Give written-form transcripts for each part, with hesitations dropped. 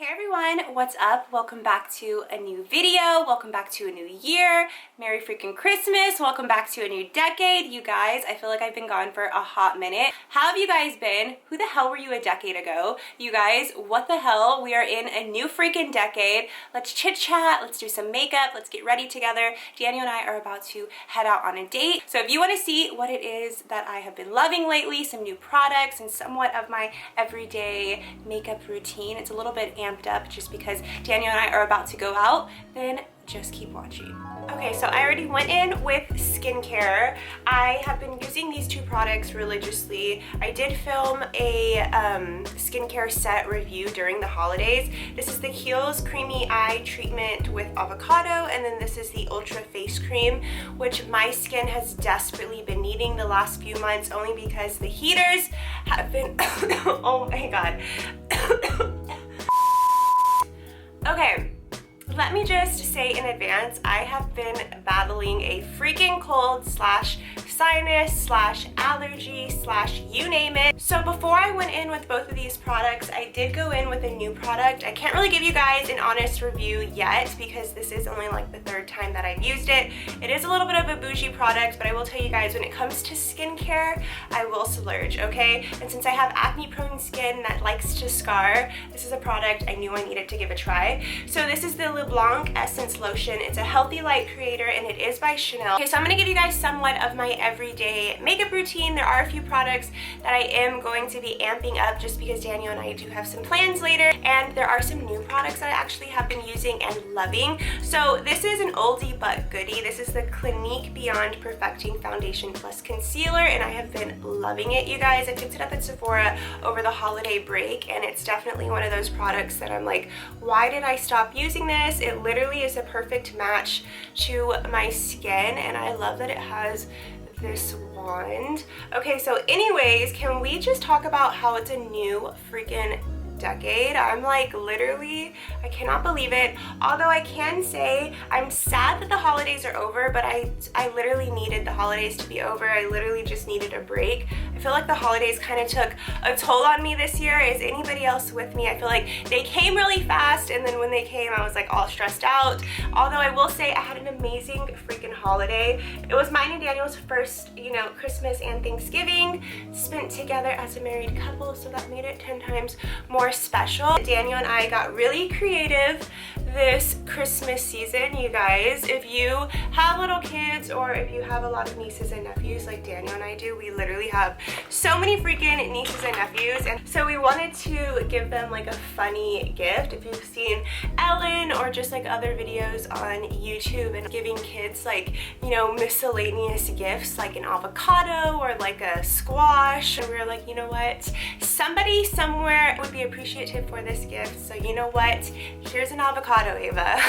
Hey everyone, what's up? Welcome back to a new video. Welcome back to a new year. Merry freaking Christmas. Welcome back to a new decade. You guys, I feel like I've been gone for a hot minute. How have you guys been? Who the hell were you a decade ago? You guys, what the hell? We are in a new freaking decade. Let's chit chat. Let's do some makeup. Let's get ready together. Daniel and I are about to head out on a date. So if you want to see what it is that I have been loving lately, some new products and somewhat of my everyday makeup routine, it's a little bit amped up just because Daniel and I are about to go out, then just keep watching. Okay, so I already went in with skincare. I have been using these two products religiously. I did film a skincare set review during the holidays. This is the Kiehl's Creamy Eye Treatment with Avocado, and then this is the Ultra Face Cream, which my skin has desperately been needing the last few months only because the heaters have been, oh my god. Okay, let me just say in advance, I have been battling a freaking cold slash sinus slash allergy slash you name it. So before I went in with both of these products, I did go in with a new product. I can't really give you guys an honest review yet because this is only like the third time that I've used it. It is a little bit of a bougie product, but I will tell you guys, when it comes to skincare, I will splurge, okay? And since I have acne prone skin that likes to scar, this is a product I knew I needed to give a try. So this is the LeBlanc Essence Lotion. It's a healthy light creator and it is by Chanel. Okay, so I'm gonna give you guys somewhat of my everyday makeup routine. There are a few products that I am going to be amping up just because Daniel and I do have some plans later, and there are some new products that I actually have been using and loving. So this is an oldie but goodie. This is the Clinique Beyond Perfecting Foundation Plus Concealer, and I have been loving it, you guys. I picked it up at Sephora over the holiday break, and it's definitely one of those products that I'm like, why did I stop using this? It literally is a perfect match to my skin, and I love that it has this wand. Okay, so anyways, can we just talk about how it's a new freaking decade? I'm like, literally, I cannot believe it. Although I can say I'm sad that the holidays are over, but I literally needed the holidays to be over. I literally just needed a break. I feel like the holidays kind of took a toll on me this year. Is anybody else with me? I feel like they came really fast, and then when they came, I was like all stressed out. Although I will say I had an amazing freaking holiday. It was mine and Daniel's first, you know, Christmas and Thanksgiving spent together as a married couple, so that made it 10 times more special. Daniel and I got really creative this Christmas season, you guys. If you have little kids or if you have a lot of nieces and nephews like Daniel and I do, we literally have so many freaking nieces and nephews, and so we wanted to give them like a funny gift. If you've seen Ellen or just like other videos on YouTube and giving kids like, you know, miscellaneous gifts like an avocado or like a squash, and we were like, you know what, somebody somewhere would be appreciative for this gift, so you know what, here's an avocado, Ava.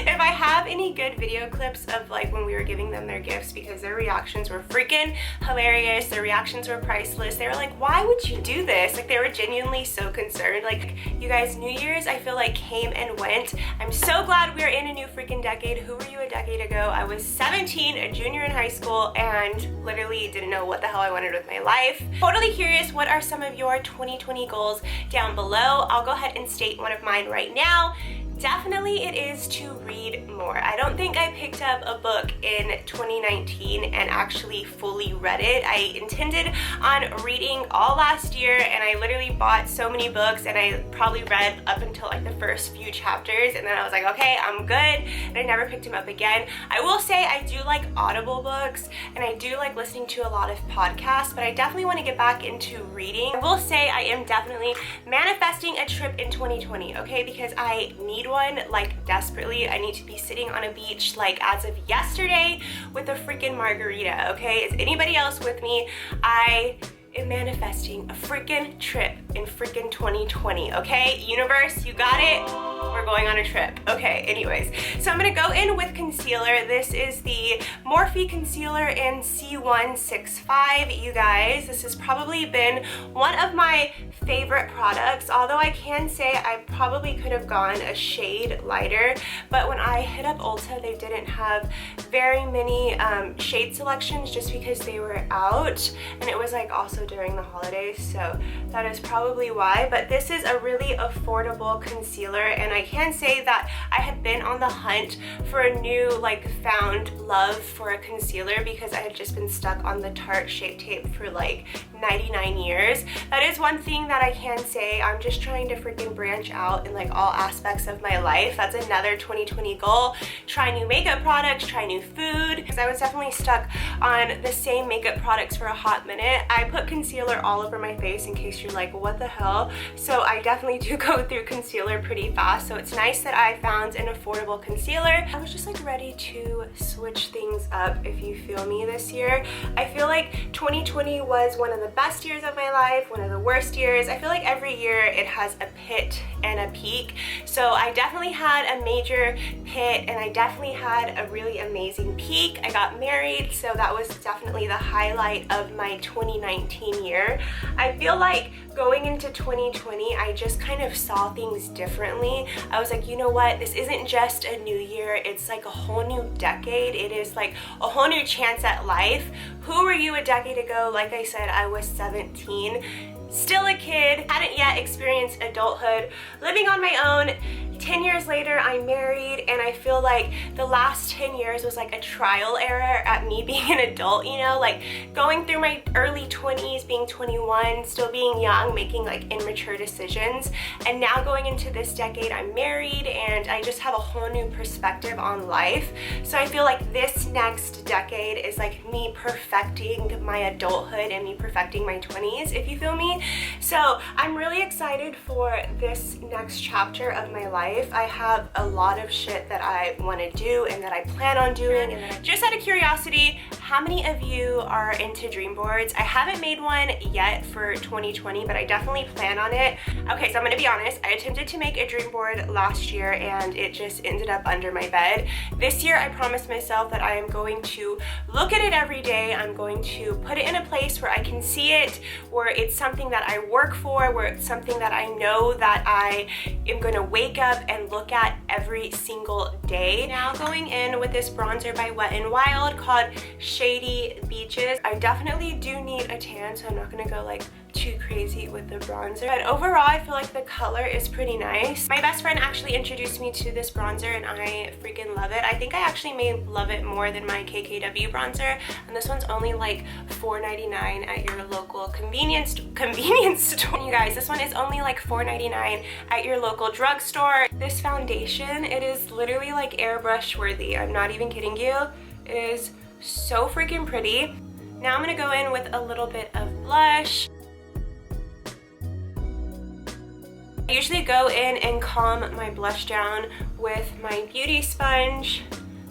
If I have any good video clips of like when we were giving them their gifts, because their reactions were freaking hilarious, their reactions were priceless. They were like, why would you do this? Like, they were genuinely so concerned. Like, you guys, New Year's I feel like came and went. I'm so glad we are in a new freaking decade. Who were you a decade ago? I was 17, a junior in high school, and literally didn't know what the hell I wanted with my life. Totally curious, what are some of your 2020 goals down below? I'll go ahead and state one of mine right now. Definitely it is to read more. I don't think I picked up a book in 2019 and actually fully read it. I intended on reading all last year, and I literally bought so many books, and I probably read up until like the first few chapters, and then I was like, okay, I'm good, and I never picked them up again. I will say I do like Audible books, and I do like listening to a lot of podcasts, but I definitely want to get back into reading. I will say I am definitely manifesting a trip in 2020, okay, because I need one like desperately. I need to be sitting on a beach like as of yesterday with a freaking margarita, okay? Is anybody else with me? I am manifesting a freaking trip in freaking 2020, okay? Universe, you got it? We're going on a trip. Okay, anyways. So I'm gonna go in with concealer. This is the Morphe Concealer in C165, you guys. This has probably been one of my favorite products, although I can say I probably could have gone a shade lighter, but when I hit up Ulta, they didn't have very many shade selections just because they were out, and it was like also during the holidays, so that is probably probably why, but this is a really affordable concealer, and I can say that I had been on the hunt for a new like found love for a concealer because I had just been stuck on the Tarte Shape Tape for like 99 years. That is one thing that I can say. I'm just trying to freaking branch out in like all aspects of my life. That's another 2020 goal. Try new makeup products, try new food, because I was definitely stuck on the same makeup products for a hot minute. I put concealer all over my face in case you're like, what the hell? So I definitely do go through concealer pretty fast. So it's nice that I found an affordable concealer. I was just like ready to switch things up, if you feel me, this year. I feel like 2020 was one of the best years of my life, one of the worst years. I feel like every year it has a pit and a peak. So I definitely had a major pit and I definitely had a really amazing peak. I got married, so that was definitely the highlight of my 2019 year. I feel like going into 2020, I just kind of saw things differently. I was like, you know what? This isn't just a new year. It's like a whole new decade. It is like a whole new chance at life. Who were you a decade ago? Like I said, I was 17, still a kid, hadn't yet experienced adulthood, living on my own. 10 years later, I'm married, and I feel like the last 10 years was like a trial error at me being an adult, you know, like going through my early 20s, being 21, still being young, making like immature decisions. And now going into this decade, I'm married and I just have a whole new perspective on life. So I feel like this next decade is like me perfecting my adulthood and me perfecting my 20s, if you feel me. So I'm really excited for this next chapter of my life. I have a lot of shit that I want to do and that I plan on doing. And then just out of curiosity, how many of you are into dream boards? I haven't made one yet for 2020, but I definitely plan on it. Okay, so I'm gonna be honest, I attempted to make a dream board last year and it just ended up under my bed. This year I promised myself that I am going to look at it every day. I'm going to put it in a place where I can see it, where it's something that I work for, where it's something that I know that I am gonna wake up and look at every single day. Now going in with this bronzer by Wet n Wild called Shady Beaches. I definitely do need a tan, so I'm not gonna go like too crazy with the bronzer, but overall I feel like the color is pretty nice. My best friend actually introduced me to this bronzer and I freaking love it. I think I actually may love it more than my KKW bronzer, and this one's only like $4.99 at your local convenience store. You guys, this one is only like $4.99 at your local drugstore. This foundation, it is literally like airbrush worthy. I'm not even kidding you. It is so freaking pretty. Now I'm gonna go in with a little bit of blush. I usually go in and calm my blush down with my beauty sponge.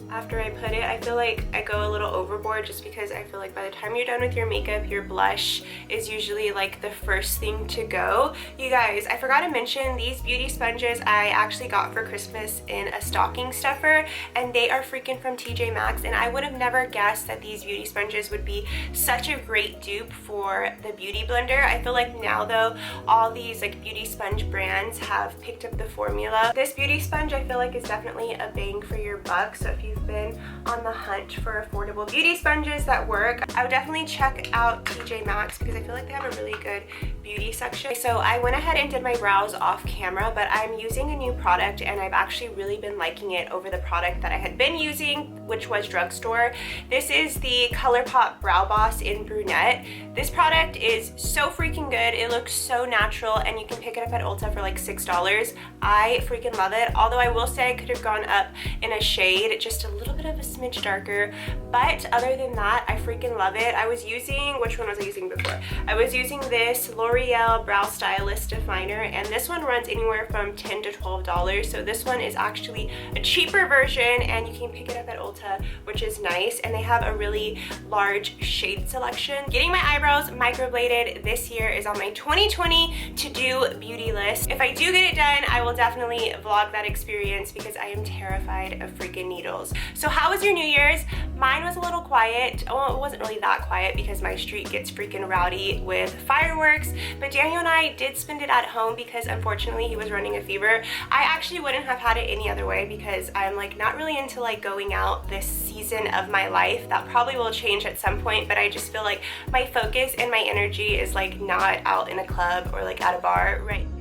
After I put it, I feel like I go a little overboard just because I feel like by the time you're done with your makeup, your blush is usually like the first thing to go. You guys, I forgot to mention these beauty sponges I actually got for Christmas in a stocking stuffer, and they are freaking from TJ Maxx, and I would have never guessed that these beauty sponges would be such a great dupe for the beauty blender. I feel like now though, all these like beauty sponge brands have picked up the formula. This beauty sponge I feel like is definitely a bang for your buck, so if you've been on the hunt for affordable beauty sponges that work, I would definitely check out TJ Maxx because I feel like they have a really good beauty section. So I went ahead and did my brows off camera, but I'm using a new product and I've actually really been liking it over the product that I had been using, which was drugstore. This is the ColourPop Brow Boss in Brunette. This product is so freaking good. It looks so natural and you can pick it up at Ulta for like $6. I freaking love it. Although I will say I could have gone up in a shade just a little bit of a smidge darker, but other than that, I freaking love it. I was using, which one was I using before? I was using this L'Oreal Brow Stylist Definer, and this one runs anywhere from $10 to $12. So this one is actually a cheaper version and you can pick it up at Ulta, which is nice, and they have a really large shade selection. Getting my eyebrows microbladed this year is on my 2020 to-do beauty list. If I do get it done, I will definitely vlog that experience because I am terrified of freaking needles. So how was your New Year's? Mine was a little quiet. Well, it wasn't really that quiet because my street gets freaking rowdy with fireworks, but Daniel and I did spend it at home because unfortunately he was running a fever. I actually wouldn't have had it any other way because I'm like not really into like going out this season of my life. That probably will change at some point, but I just feel like my focus and my energy is like not out in a club or like at a bar right now.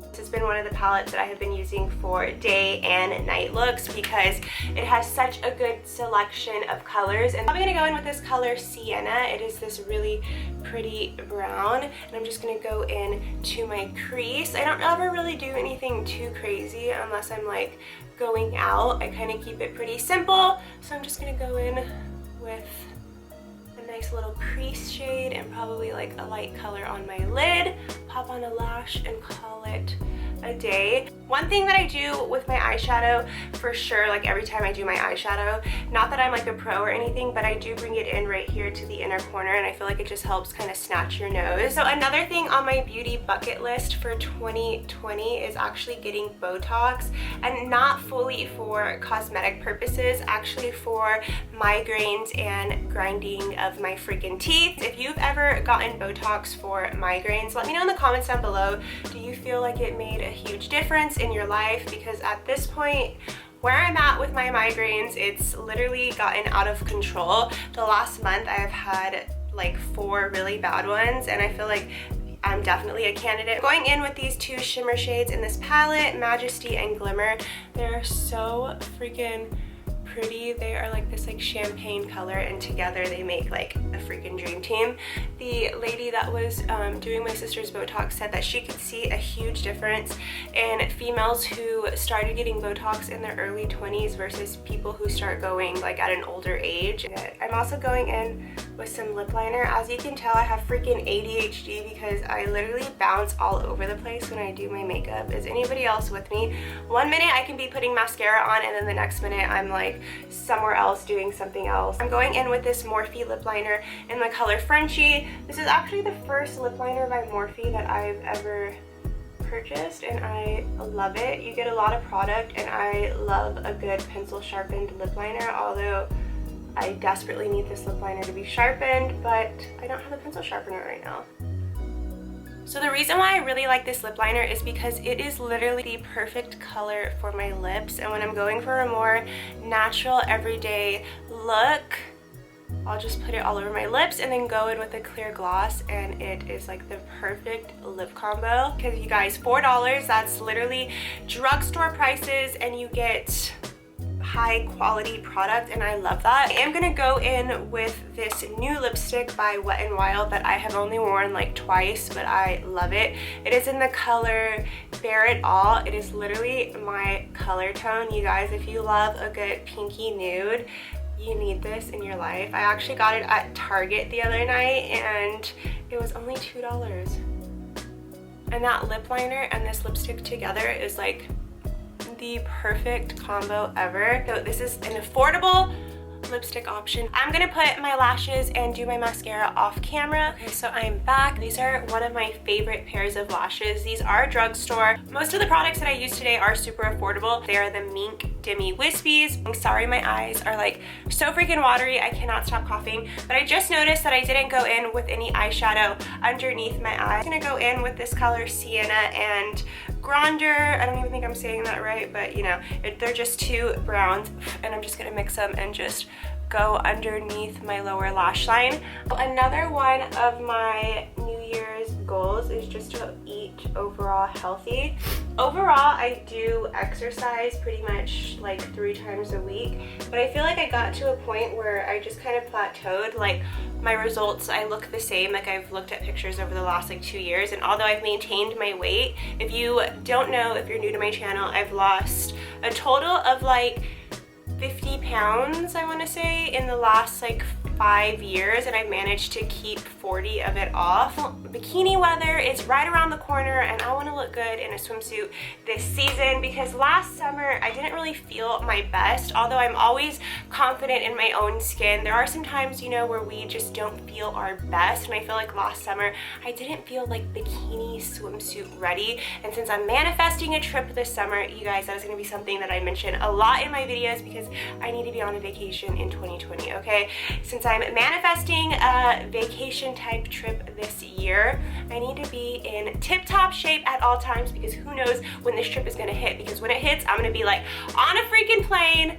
This has been one of the palettes that I have been using for day and night looks because it has such a good selection of colors. And I'm gonna go in with this color Sienna. It is this really pretty brown, and I'm just gonna go in to my crease. I don't ever really do anything too crazy unless I'm like going out. I kind of keep it pretty simple, so I'm just gonna go in with a nice little crease shade and probably like a light color on my lid, pop on a lash and call it a day. One thing that I do with my eyeshadow for sure, like every time I do my eyeshadow, not that I'm like a pro or anything, but I do bring it in right here to the inner corner, and I feel like it just helps kind of snatch your nose. So another thing on my beauty bucket list for 2020 is actually getting Botox, and not fully for cosmetic purposes, actually for migraines and grinding of my freaking teeth. If you've ever gotten Botox for migraines, let me know in the comments down below. Do you feel like it made a huge difference in your life? Because at this point where I'm at with my migraines, it's literally gotten out of control. The last month I've had like 4 really bad ones, and I feel like I'm definitely a candidate. Going in with these 2 shimmer shades in this palette, Majesty and Glimmer. They're so freaking pretty. They are like this like champagne color, and together they make like a freaking dream team. The lady that was doing my sister's Botox said that she could see a huge difference in females who started getting Botox in their early 20s versus people who start going like at an older age. I'm also going in with some lip liner. As you can tell, I have freaking ADHD because I literally bounce all over the place when I do my makeup. Is anybody else with me? One minute I can be putting mascara on, and then the next minute I'm like somewhere else doing something else. I'm going in with this Morphe lip liner in the color Frenchie. This is actually the first lip liner by Morphe that I've ever purchased, and I love it. You get a lot of product, and I love a good pencil sharpened lip liner, although I desperately need this lip liner to be sharpened, but I don't have a pencil sharpener right now. So the reason why I really like this lip liner is because it is literally the perfect color for my lips, and when I'm going for a more natural everyday look, I'll just put it all over my lips and then go in with a clear gloss, and it is like the perfect lip combo. Because you guys, $4, that's literally drugstore prices, and you get high quality product, and I love that. I am gonna go in with this new lipstick by Wet n Wild that I have only worn like twice, but I love it. It is in the color Bare It All. It is literally my color tone. You guys, if you love a good pinky nude, you need this in your life. I actually got it at Target the other night, and it was only $2. And that lip liner and this lipstick together is like the perfect combo ever. So this is an affordable lipstick option. I'm gonna put my lashes and do my mascara off camera. Okay, so I'm back. These are one of my favorite pairs of lashes. These are drugstore. Most of the products that I use today are super affordable. They are the MINK DEMI Wispies. I'm sorry, my eyes are like so freaking watery. I cannot stop coughing. But I just noticed that I didn't go in with any eyeshadow underneath my eye. I'm gonna go in with this color Sienna and Gronder. I don't even think I'm saying that right, but you know, they're just 2 browns, and I'm just gonna mix them and just go underneath my lower lash line. Another one of my New Year's goals is just to eat overall healthy. Overall, I do exercise pretty much like 3 times a week, but I feel like I got to a point where I just kind of plateaued. Like my results, I look the same. Like I've looked at pictures over the last like 2 years, and although I've maintained my weight, if you don't know, if you're new to my channel, I've lost a total of like 50 pounds, I want to say, in the last like 5 years, and I've managed to keep 40 of it off. Bikini weather is right around the corner, and I want to look good in a swimsuit this season because last summer I didn't really feel my best. Although I'm always confident in my own skin, there are some times, you know, where we just don't feel our best, and I feel like last summer I didn't feel like bikini swimsuit ready. And since I'm manifesting a trip this summer, you guys, that is going to be something that I mention a lot in my videos because I need to be on a vacation in 2020, okay? Since I'm manifesting a vacation type trip this year, I need to be in tip-top shape at all times because who knows when this trip is going to hit, because when it hits, I'm going to be like on a freaking plane.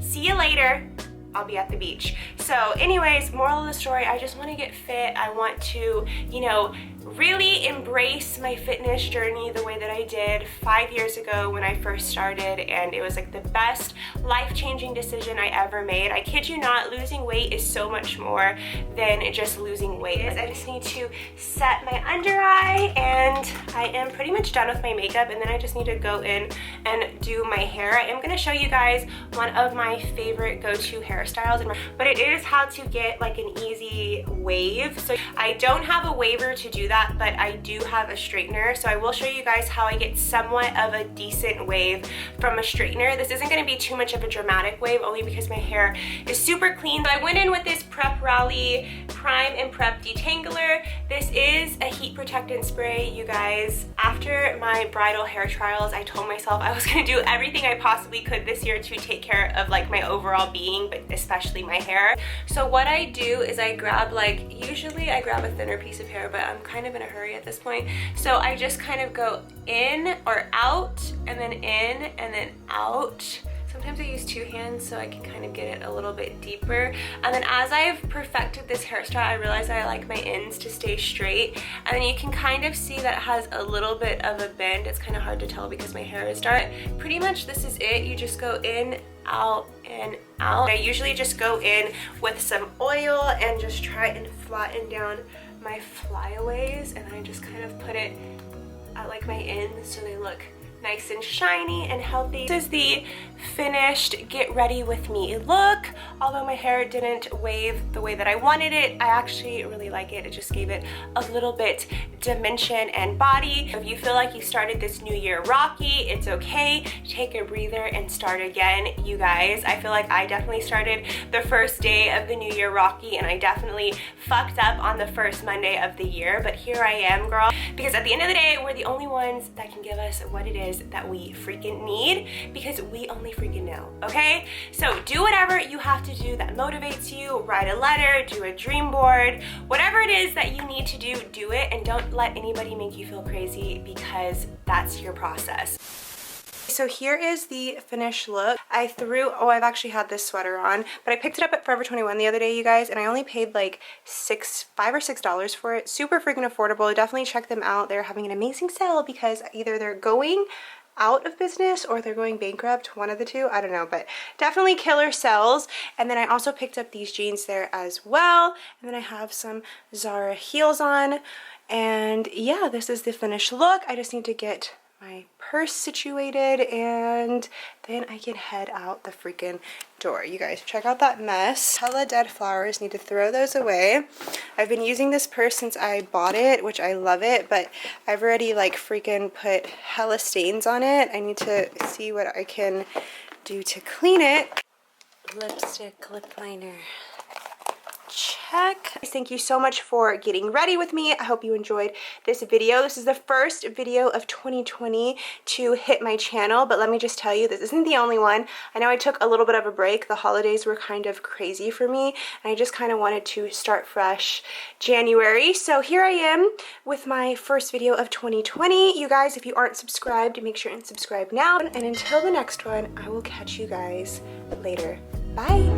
See you later. I'll be at the beach. So anyways, moral of the story, I just want to get fit. I want to, you know, really embrace my fitness journey the way that I did 5 years ago when I first started, and it was like the best life-changing decision I ever made. I kid you not, losing weight is so much more than just losing weight. I just need to set my under eye, and I am pretty much done with my makeup, and then I just need to go in and do my hair. I am going to show you guys one of my favorite go-to hairstyles, but it is how to get like an easy wave. So I don't have a waver to do that, but I do have a straightener, so I will show you guys how I get somewhat of a decent wave from a straightener. This isn't going to be too much of a dramatic wave, only because my hair is super clean. But I went in with this Prep Rally Prime and Prep Detangler. This is a heat protectant spray, you guys. After my bridal hair trials, I told myself I was going to do everything I possibly could this year to take care of like my overall being, but especially my hair. So what I do is I grab, like, usually I grab a thinner piece of hair, but I'm kind of in a hurry at this point. So I just kind of go in or out, and then in and then out. Sometimes I use 2 hands so I can kind of get it a little bit deeper. And then as I've perfected this hairstyle, I realize I like my ends to stay straight. And then you can kind of see that it has a little bit of a bend. It's kind of hard to tell because my hair is dark. Pretty much this is it. You just go in, out, and out. I usually just go in with some oil and just try and flatten down my flyaways, and then I just kind of put it at like my ends so they look nice and shiny and healthy. This is the finished get ready with me look. Although my hair didn't wave the way that I wanted it, I actually really like it. It just gave it a little bit dimension and body. If you feel like you started this new year rocky, it's okay. Take a breather and start again, you guys. I feel like I definitely started the first day of the new year rocky, and I definitely fucked up on the first Monday of the year, but here I am, girl, because at the end of the day, we're the only ones that can give us what it is that we freaking need, because we only freaking know, okay? So do whatever you have to do that motivates you. Write a letter, do a dream board, whatever it is that you need to do, do it, and don't let anybody make you feel crazy, because that's your process. So here is the finished look. I've actually had this sweater on, but I picked it up at Forever 21 the other day, you guys, and I only paid like $5 or $6 for it. Super freaking affordable. Definitely check them out. They're having an amazing sale because either they're going out of business or they're going bankrupt, one of the two, I don't know, but definitely killer sells. And then I also picked up these jeans there as well, and then I have some ZARA heels on, and yeah, this is the finished look. I just need to get my purse situated, and then I can head out the freaking door. You guys, check out that mess. Hella dead flowers, need to throw those away. I've been using this purse since I bought it, which I love it, but I've already like freaking put hella stains on it. I need to see what I can do to clean it. Lipstick, lip liner. Check. Thank you so much for getting ready with me. I hope you enjoyed this video. This is the first video of 2020 to hit my channel, but let me just tell you, this isn't the only one. I know I took a little bit of a break. The holidays were kind of crazy for me, and I just kind of wanted to start fresh January. So here I am with my first video of 2020. You guys, if you aren't subscribed, make sure and subscribe now. And until the next one, I will catch you guys later. Bye.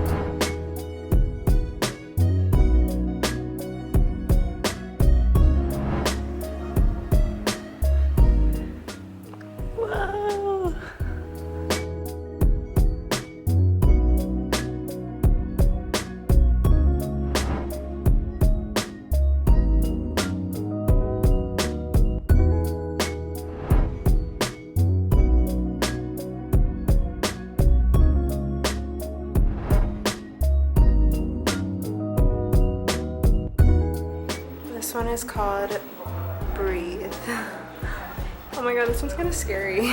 one is called Breathe. Oh my god, this one's kind of scary.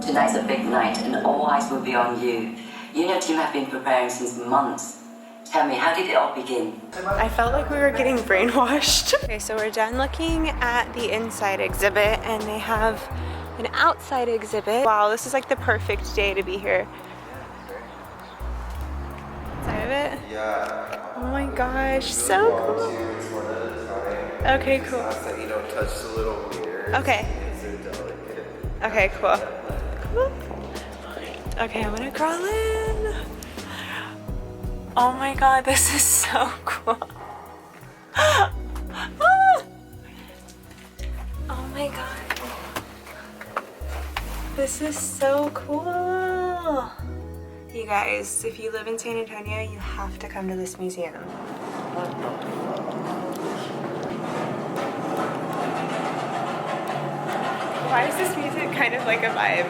Tonight's a big night and all eyes will be on you. You and your team have been preparing since months. Tell me, how did it all begin? I felt like we were getting brainwashed. Okay, so we're done looking at the inside exhibit and they have an outside exhibit. Wow, this is like the perfect day to be here. Inside of it? Yeah. Oh my gosh, so cool. Okay, cool. You don't touch the little weird. Okay. Okay, cool. Okay, I'm gonna crawl in. Oh my god, this is so cool. Oh my god. This is so cool. You guys, if you live in San Antonio, you have to come to this museum. Why is this music kind of like a vibe?